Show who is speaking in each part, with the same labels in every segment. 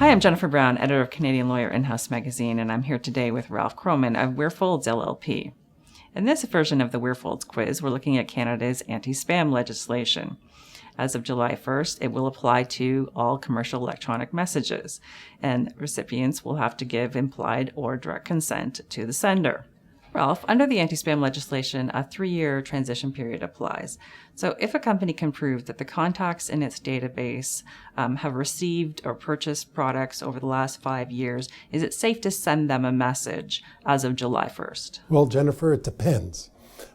Speaker 1: Hi, I'm Jennifer Brown, editor of Canadian Lawyer In-House Magazine, and I'm here today with Ralph Croman of Weirfolds LLP. In this version of the Weirfolds quiz, we're looking at Canada's anti-spam legislation. As of July 1st, it will apply to all commercial electronic messages, and recipients will have to give implied or direct consent to the sender. Ralph, under the anti-spam legislation, a 3-year transition period applies. So if a company can prove that the contacts in its database have received or purchased products over the last 5 years, is it safe to send them a message as of July 1st?
Speaker 2: Well, Jennifer, it depends.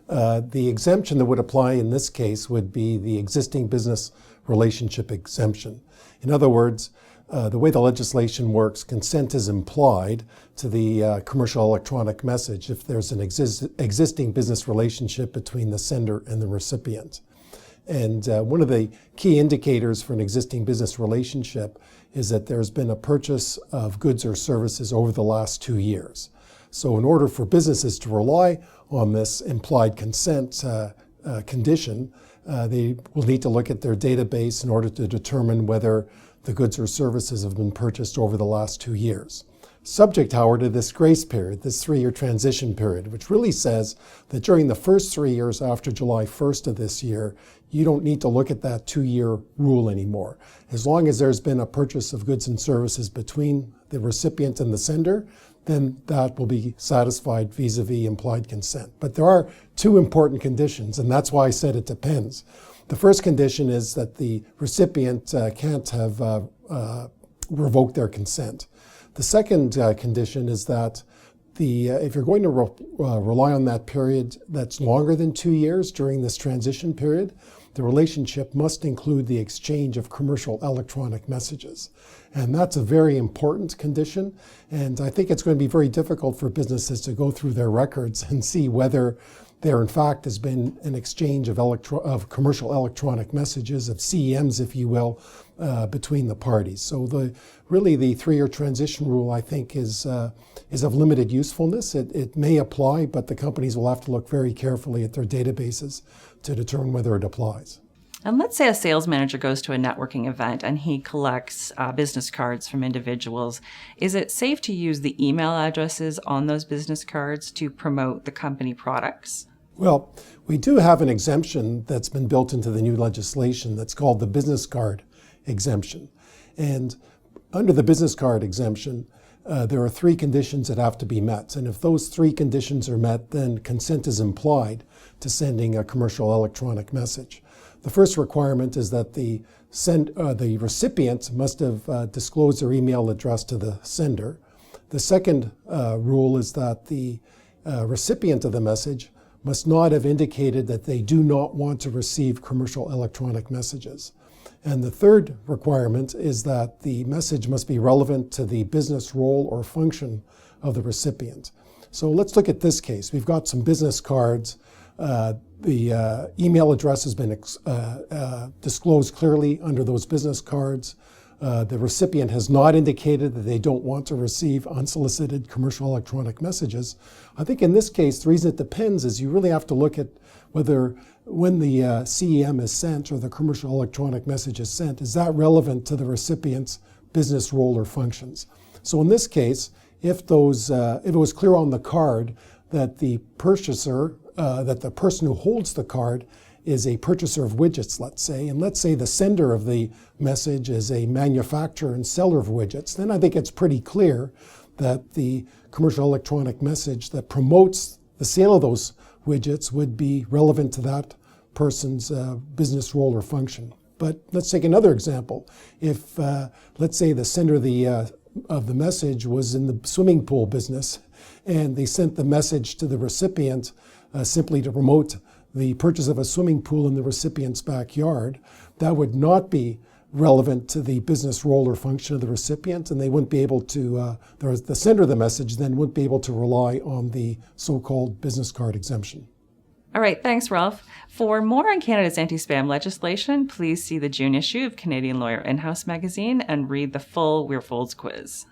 Speaker 2: The exemption that would apply in this case would be the existing business relationship exemption. In other words, the way the legislation works, consent is implied to the commercial electronic message if there's an existing business relationship between the sender and the recipient. And one of the key indicators for an existing business relationship is that there's been a purchase of goods or services over the last 2 years. So in order for businesses to rely on this implied consent condition, they will need to look at their database in order to determine whether the goods or services have been purchased over the last 2 years. Subject, however, to this grace period, this 3-year transition period, which really says that during the first 3 years after July 1st of this year, you don't need to look at that 2-year rule anymore. As long as there's been a purchase of goods and services between the recipient and the sender, then that will be satisfied vis-a-vis implied consent. But there are 2 important conditions, and that's why I said it depends. The first condition is that the recipient can't have revoked their consent. The second condition is that if you're going to rely on that period that's longer than 2 years during this transition period, the relationship must include the exchange of commercial electronic messages. And that's a very important condition. And I think it's going to be very difficult for businesses to go through their records and see whether there, in fact, has been an exchange of commercial electronic messages, of CEMs, if you will, between the parties. So really the 3-year transition rule, I think, is of limited usefulness. It may apply, but the companies will have to look very carefully at their databases to determine whether it applies.
Speaker 1: And let's say a sales manager goes to a networking event and he collects business cards from individuals. Is it safe to use the email addresses on those business cards to promote the company products?
Speaker 2: Well, we do have an exemption that's been built into the new legislation that's called the business card exemption. And under the business card exemption, there are 3 conditions that have to be met. And if those 3 conditions are met, then consent is implied to sending a commercial electronic message. The first requirement is that the recipient must have disclosed their email address to the sender. The second rule is that the recipient of the message must not have indicated that they do not want to receive commercial electronic messages. And the third requirement is that the message must be relevant to the business role or function of the recipient. So let's look at this case. We've got some business cards. The email address has been disclosed clearly under those business cards. The recipient has not indicated that they don't want to receive unsolicited commercial electronic messages. I think in this case, the reason it depends is you really have to look at whether when the CEM is sent or the commercial electronic message is sent, is that relevant to the recipient's business role or functions? So in this case, if it was clear on the card that the purchaser, that the person who holds the card is a purchaser of widgets, let's say, and let's say the sender of the message is a manufacturer and seller of widgets, then I think it's pretty clear that the commercial electronic message that promotes the sale of those widgets would be relevant to that person's business role or function. But let's take another example. If, let's say, the sender of the message was in the swimming pool business, and they sent the message to the recipient simply to promote the purchase of a swimming pool in the recipient's backyard, that would not be relevant to the business role or function of the recipient, and they wouldn't be able to, the sender of the message then wouldn't be able to rely on the so-called business card exemption.
Speaker 1: All right, thanks, Ralph. For more on Canada's anti-spam legislation, please see the June issue of Canadian Lawyer In-House Magazine and read the full Weirfolds quiz.